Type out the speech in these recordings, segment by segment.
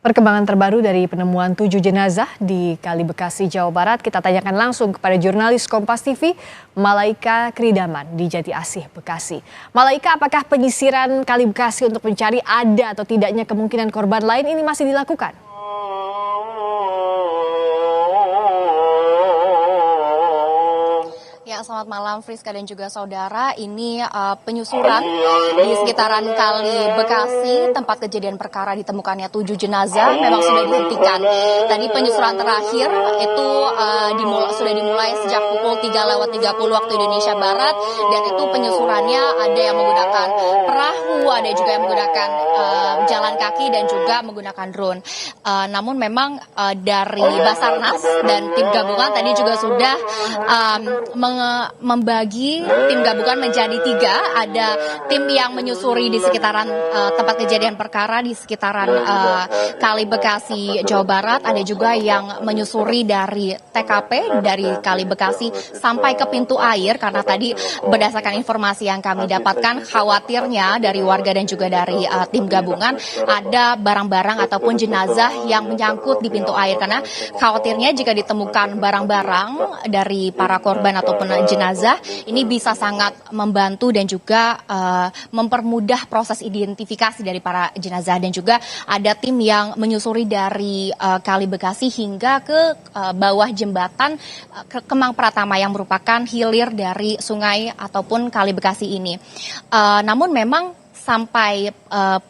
Perkembangan terbaru dari penemuan 7 jenazah di Kali Bekasi, Jawa Barat kita tanyakan langsung kepada jurnalis Kompas TV, Malaika Kridaman di Jati Asih, Bekasi. Malaika, apakah penyisiran Kali Bekasi untuk mencari ada atau tidaknya kemungkinan korban lain ini masih dilakukan? Ya, selamat malam Friska dan juga saudara. Ini penyusuran di sekitaran Kali Bekasi, tempat kejadian perkara ditemukannya 7 jenazah memang sudah dihentikan. Tadi penyusuran terakhir itu sudah dimulai sejak pukul 3:30 waktu Indonesia Barat, dan itu penyusurannya ada yang menggunakan perahu, ada juga yang menggunakan jalan kaki dan juga menggunakan drone. Namun memang dari Basarnas dan tim gabungan tadi juga sudah membagi tim gabungan menjadi 3. Ada tim yang menyusuri di sekitaran tempat kejadian perkara di sekitaran Kali Bekasi, Jawa Barat. Ada juga yang menyusuri dari TKP dari Kali Bekasi sampai ke pintu air, karena tadi berdasarkan informasi yang kami dapatkan khawatirnya dari warga dan juga dari tim gabungan ada barang-barang ataupun jenazah yang menyangkut di pintu air, karena khawatirnya jika ditemukan barang-barang dari para korban ataupun jenazah ini bisa sangat membantu dan juga mempermudah proses identifikasi dari para jenazah. Dan juga ada tim yang menyusuri dari Kali Bekasi hingga ke bawah jembatan Kemang Pratama yang merupakan hilir dari sungai ataupun Kali Bekasi ini. Namun memang sampai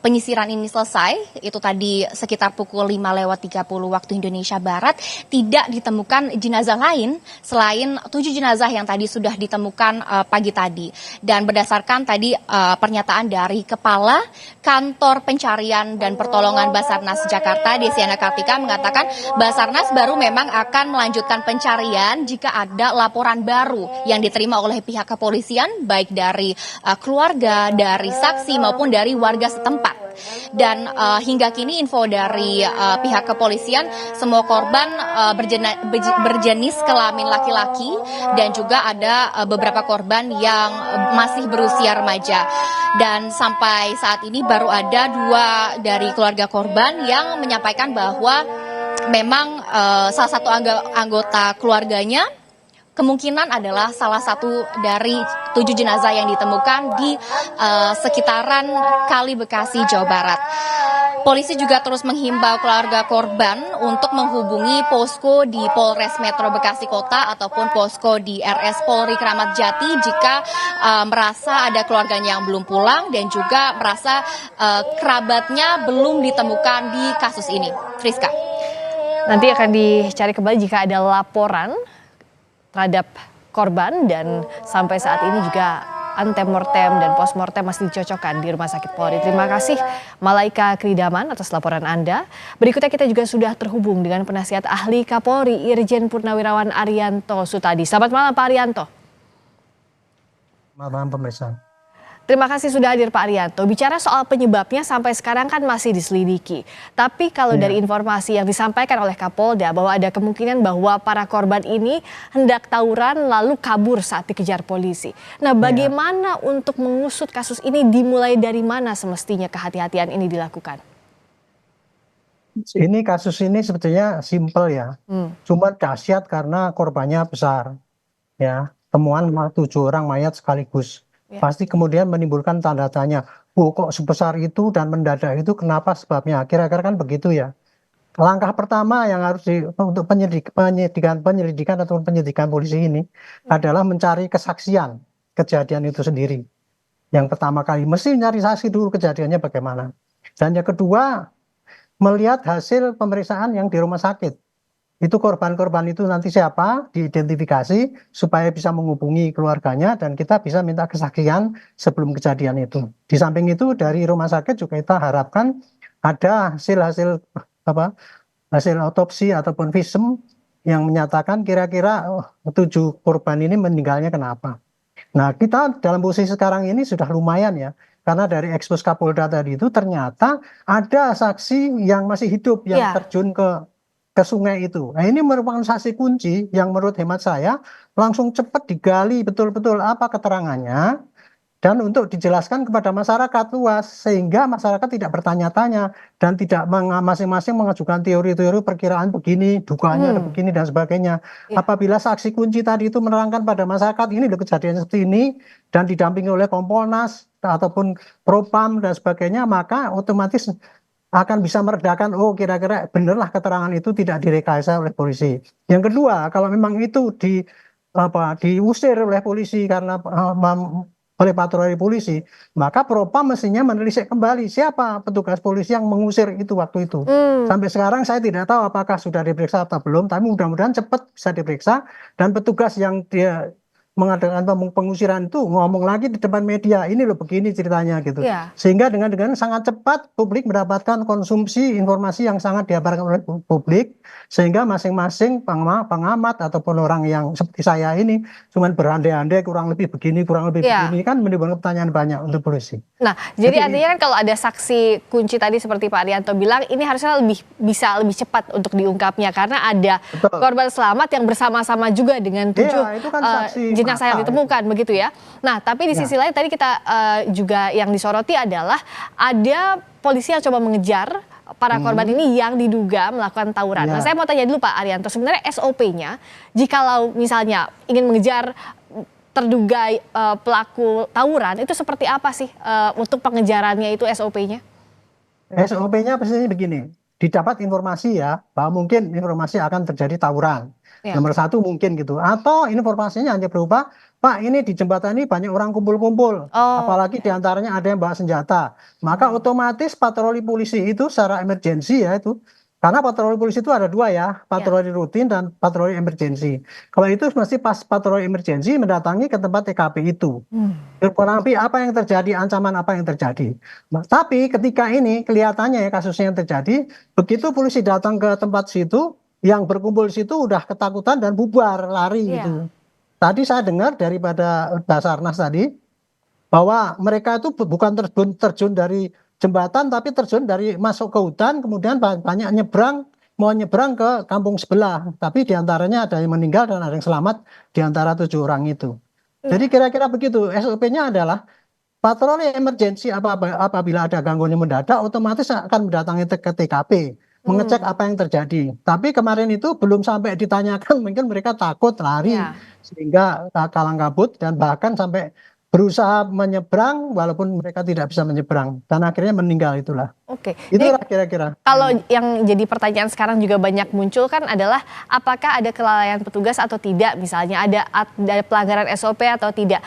penyisiran ini selesai, itu tadi sekitar pukul 5:30 waktu Indonesia Barat, tidak ditemukan jenazah lain selain 7 jenazah yang tadi sudah ditemukan pagi tadi. Dan berdasarkan tadi pernyataan dari Kepala Kantor Pencarian dan Pertolongan Basarnas Jakarta, Desiana Kartika, mengatakan Basarnas baru memang akan melanjutkan pencarian jika ada laporan baru yang diterima oleh pihak kepolisian, baik dari keluarga, dari saksi maupun dari warga setempat. Dan hingga kini info dari pihak kepolisian, semua korban berjenis kelamin laki-laki dan juga ada beberapa korban yang masih berusia remaja. Dan sampai saat ini baru ada 2 dari keluarga korban yang menyampaikan bahwa memang salah satu anggota keluarganya kemungkinan adalah salah satu dari 7 jenazah yang ditemukan di sekitaran Kali Bekasi, Jawa Barat. Polisi juga terus menghimbau keluarga korban untuk menghubungi posko di Polres Metro Bekasi Kota ataupun posko di RS Polri Kramat Jati jika merasa ada keluarganya yang belum pulang dan juga merasa kerabatnya belum ditemukan di kasus ini. Friska. Nanti akan dicari kembali jika ada laporan terhadap korban, dan sampai saat ini juga antemortem dan postmortem masih dicocokkan di Rumah Sakit Polri. Terima kasih Malaika Kridaman atas laporan Anda. Berikutnya kita juga sudah terhubung dengan penasihat ahli Kapolri Irjen Purnawirawan Arianto Sutadi. Selamat malam Pak Arianto. Selamat malam pemirsa. Terima kasih sudah hadir Pak Arianto. Bicara soal penyebabnya sampai sekarang kan masih diselidiki. Tapi kalau dari informasi yang disampaikan oleh Kapolda bahwa ada kemungkinan bahwa para korban ini hendak tawuran lalu kabur saat dikejar polisi. Nah, bagaimana untuk mengusut kasus ini, dimulai dari mana semestinya kehati-hatian ini dilakukan? Kasus ini sebetulnya simpel ya. Cuma dahsyat karena korbannya besar. Ya, temuan 7 orang mayat sekaligus. Pasti kemudian menimbulkan tanda tanya, kok sebesar itu dan mendadak itu, kenapa sebabnya? Kira-kira kan begitu ya. Langkah pertama yang harus untuk penyelidikan atau penyidikan polisi ini adalah mencari kesaksian kejadian itu sendiri. Yang pertama kali mesti nyari saksi dulu kejadiannya bagaimana. Dan yang kedua, melihat hasil pemeriksaan yang di rumah sakit. Itu korban-korban itu nanti siapa, diidentifikasi supaya bisa menghubungi keluarganya dan kita bisa minta kesaksian sebelum kejadian itu. Di samping itu dari rumah sakit juga kita harapkan ada hasil otopsi ataupun visum yang menyatakan kira-kira 7 korban ini meninggalnya kenapa. Nah, kita dalam posisi sekarang ini sudah lumayan ya, karena dari ekspos Kapolda tadi itu ternyata ada saksi yang masih hidup yang terjun ke sungai itu. Nah, ini merupakan saksi kunci yang menurut hemat saya langsung cepat digali betul-betul apa keterangannya dan untuk dijelaskan kepada masyarakat luas sehingga masyarakat tidak bertanya-tanya dan tidak masing-masing mengajukan teori-teori perkiraan begini, dugaannya ada begini dan sebagainya. Ya. Apabila saksi kunci tadi itu menerangkan pada masyarakat ini loh kejadian seperti ini dan didampingi oleh Kompolnas ataupun Propam dan sebagainya, maka otomatis akan bisa meredakan, oh kira-kira benarlah keterangan itu tidak direkayasa oleh polisi. Yang kedua, kalau memang itu diusir oleh polisi karena oleh patroli polisi, maka Propam mestinya menelisik kembali siapa petugas polisi yang mengusir itu waktu itu. Sampai sekarang saya tidak tahu apakah sudah diperiksa atau belum, tapi mudah-mudahan cepat bisa diperiksa dan petugas yang dia mengadakan pengusiran itu ngomong lagi di depan media, ini loh begini ceritanya gitu. Ya. Sehingga dengan sangat cepat publik mendapatkan konsumsi informasi yang sangat diabarkan oleh publik, sehingga masing-masing pengamat ataupun orang yang seperti saya ini cuman berandai-andai kurang lebih begini begini kan menimbulkan pertanyaan banyak untuk polisi. Nah, jadi artinya kan kalau ada saksi kunci tadi seperti Pak Arianto bilang, ini harusnya bisa lebih cepat untuk diungkapnya karena ada korban selamat yang bersama-sama juga dengan 7 itu kan saksi jenazah yang ditemukan begitu ya. Nah, tapi di sisi lain tadi kita juga yang disoroti adalah ada polisi yang coba mengejar para korban ini yang diduga melakukan tawuran. Nah, saya mau tanya dulu Pak Arianto, sebenarnya SOP-nya jikalau misalnya ingin mengejar terduga pelaku tawuran itu seperti apa sih untuk pengejarannya itu SOP-nya? SOP-nya pastinya begini, didapat informasi ya bahwa mungkin informasi akan terjadi tawuran. Nomor satu mungkin gitu, atau informasinya hanya berupa, Pak ini di jembatan ini banyak orang kumpul-kumpul, apalagi diantaranya ada yang bawa senjata, maka otomatis patroli polisi itu secara emergensi ya itu, karena patroli polisi itu ada dua ya, patroli rutin dan patroli emergensi. Kalau itu mesti pas patroli emergensi mendatangi ke tempat TKP itu, kurang lebih apa yang terjadi, ancaman apa yang terjadi. Nah, tapi ketika ini kelihatannya ya kasusnya yang terjadi, begitu polisi datang ke tempat situ, yang berkumpul di situ udah ketakutan dan bubar lari gitu. Tadi saya dengar daripada Basarnas tadi bahwa mereka itu bukan terjun dari jembatan tapi terjun dari masuk ke hutan, kemudian banyak mau nyebrang ke kampung sebelah, tapi diantaranya ada yang meninggal dan ada yang selamat diantara 7 orang itu. Jadi kira-kira begitu. SOP-nya adalah patroli emergensi apabila ada gangguan yang mendadak otomatis akan mendatangi ke TKP. Mengecek apa yang terjadi. Tapi kemarin itu belum sampai ditanyakan, mungkin mereka takut lari sehingga kalang kabut dan bahkan sampai berusaha menyeberang walaupun mereka tidak bisa menyeberang dan akhirnya meninggal itulah. Oke. Itulah kira-kira. Kalau yang jadi pertanyaan sekarang juga banyak muncul kan adalah apakah ada kelalaian petugas atau tidak, misalnya ada pelanggaran SOP atau tidak.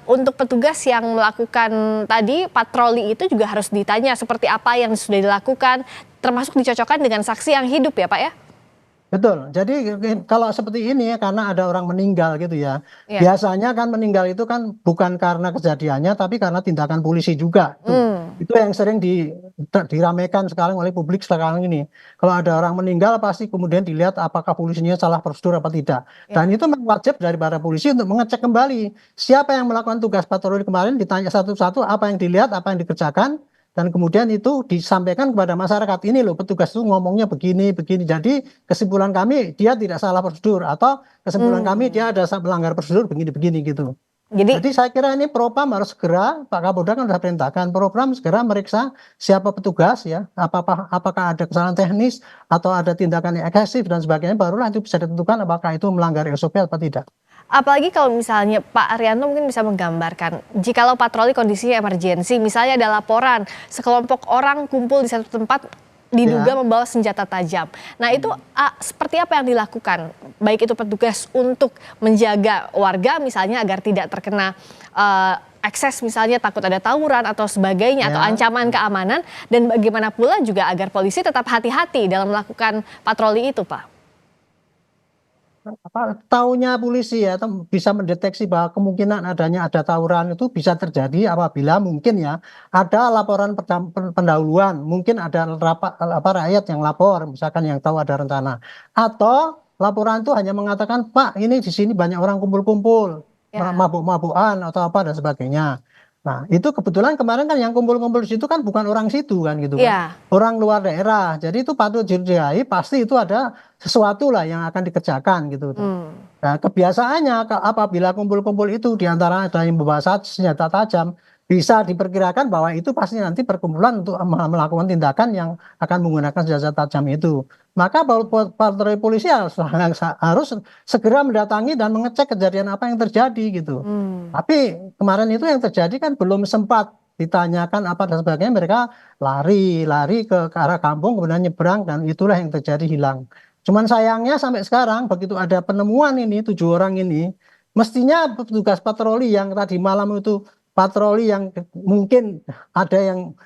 Untuk petugas yang melakukan tadi patroli itu juga harus ditanya seperti apa yang sudah dilakukan, termasuk dicocokkan dengan saksi yang hidup ya Pak ya? Betul. Jadi kalau seperti ini ya karena ada orang meninggal gitu ya. Biasanya kan meninggal itu kan bukan karena kejadiannya tapi karena tindakan polisi juga. Itu yang sering diramaikan sekarang oleh publik sekarang ini. Kalau ada orang meninggal pasti kemudian dilihat apakah polisinya salah prosedur apa tidak. Dan itu memang wajib dari para polisi untuk mengecek kembali siapa yang melakukan tugas patroli kemarin, ditanya satu-satu apa yang dilihat, apa yang dikerjakan. Dan kemudian itu disampaikan kepada masyarakat, ini loh petugas itu ngomongnya begini. Jadi kesimpulan kami dia tidak salah prosedur atau kesimpulan kami dia ada melanggar prosedur begini gitu. Jadi saya kira ini Propam harus segera, Pak Kapolda kan sudah perintahkan, Propam segera meriksa siapa petugas ya, apakah ada kesalahan teknis atau ada tindakan yang agresif dan sebagainya, barulah itu bisa ditentukan apakah itu melanggar SOP atau tidak. Apalagi kalau misalnya Pak Arianto mungkin bisa menggambarkan, jikalau patroli kondisinya emergensi, misalnya ada laporan sekelompok orang kumpul di satu tempat diduga membawa senjata tajam. Nah itu seperti apa yang dilakukan? Baik itu petugas untuk menjaga warga misalnya agar tidak terkena akses misalnya takut ada tawuran atau sebagainya atau ancaman keamanan, dan bagaimana pula juga agar polisi tetap hati-hati dalam melakukan patroli itu Pak? Taunya polisi ya bisa mendeteksi bahwa kemungkinan ada tawuran itu bisa terjadi apabila mungkin ya ada laporan pendahuluan, mungkin ada rakyat yang lapor misalkan yang tahu ada rencana, atau laporan itu hanya mengatakan Pak ini di sini banyak orang kumpul-kumpul mabuk-mabukan atau apa dan sebagainya. Nah, itu kebetulan kemarin kan yang kumpul-kumpul di situ kan bukan orang situ kan gitu kan. Iya. Orang luar daerah. Jadi itu patut dicurigai, pasti itu ada sesuatu lah yang akan dikerjakan gitu. Nah, kebiasaannya apabila kumpul-kumpul itu di antara ada yang membawa senjata tajam, bisa diperkirakan bahwa itu pasti nanti perkumpulan untuk melakukan tindakan yang akan menggunakan senjata tajam itu. Maka patroli polisi harus segera mendatangi dan mengecek kejadian apa yang terjadi gitu. Tapi kemarin itu yang terjadi kan belum sempat ditanyakan apa dan sebagainya, mereka lari ke arah kampung kemudian nyebrang dan itulah yang terjadi, hilang. Cuman sayangnya sampai sekarang begitu ada penemuan ini 7 orang ini, mestinya petugas patroli yang tadi malam itu patroli yang mungkin ada yang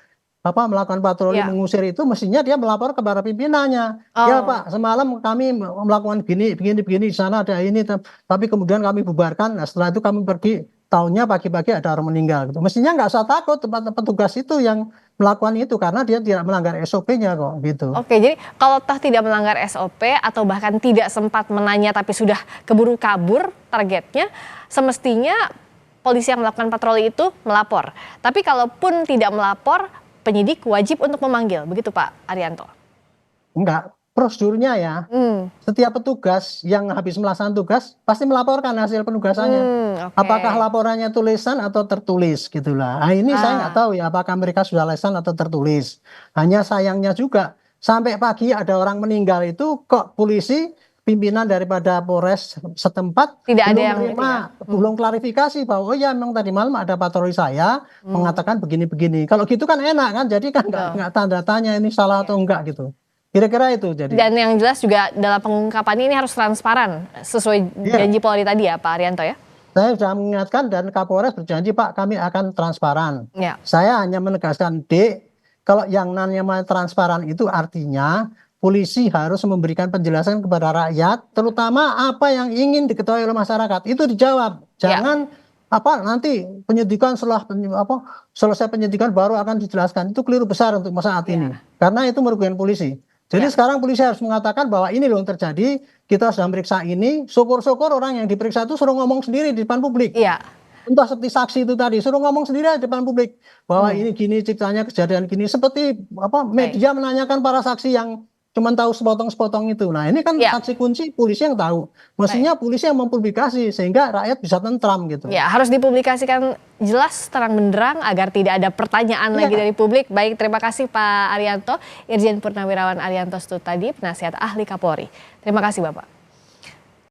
melakukan patroli Ya. mengusir itu, mestinya dia melapor kepada pimpinannya. Ya Oh. Pak, semalam kami melakukan begini di sana ada ini, tapi kemudian kami bubarkan. Nah, setelah itu kami pergi, tahunya pagi-pagi ada orang meninggal gitu. Mestinya nggak usah takut tempat petugas itu yang melakukan itu karena dia tidak melanggar SOP-nya kok gitu. Oke, jadi kalau toh tidak melanggar SOP atau bahkan tidak sempat menanya tapi sudah keburu kabur targetnya, semestinya polisi yang melakukan patroli itu melapor. Tapi kalaupun tidak melapor, penyidik wajib untuk memanggil, begitu Pak Arianto? Enggak, prosedurnya ya. Setiap petugas yang habis melaksanakan tugas pasti melaporkan hasil penugasannya. Oke. Apakah laporannya tulisan atau tertulis gitulah. Nah, ini saya nggak tahu ya apakah mereka sudah lisan atau tertulis. Hanya sayangnya juga sampai pagi ada orang meninggal itu kok polisi pimpinan daripada Polres setempat Tidak ada belum yang menerima, belum klarifikasi bahwa oh ya memang tadi malam ada patroli saya mengatakan begini-begini. Kalau gitu kan enak kan, jadi kan nggak tanda tanya ini salah atau enggak gitu. Kira-kira itu jadi. Dan yang jelas juga dalam pengungkapan ini harus transparan sesuai janji Polri tadi ya Pak Arianto ya? Saya sudah mengingatkan dan Kapolres berjanji Pak kami akan transparan. Ya. Saya hanya menegaskan kalau yang namanya transparan itu artinya polisi harus memberikan penjelasan kepada rakyat, terutama apa yang ingin diketahui oleh masyarakat itu dijawab. Jangan nanti penyidikan selesai penyidikan baru akan dijelaskan, itu keliru besar untuk saat ini karena itu merugikan polisi. Jadi sekarang polisi harus mengatakan bahwa ini loh yang terjadi, kita sudah meriksa ini, syukur-syukur orang yang diperiksa itu suruh ngomong sendiri di depan publik. Iya. Entah seperti saksi itu tadi, suruh ngomong sendiri di depan publik bahwa ini gini ceritanya kejadian gini, seperti media menanyakan para saksi yang cuma tahu sepotong-sepotong itu. Nah ini kan saksi kunci polisi yang tahu. Mestinya polisi yang mempublikasi sehingga rakyat bisa tentram gitu. Ya, harus dipublikasikan jelas terang benderang agar tidak ada pertanyaan lagi dari publik. Baik, terima kasih Pak Arianto, Irjen Purnawirawan Arianto Stutadi, penasihat ahli Kapolri. Terima kasih Bapak.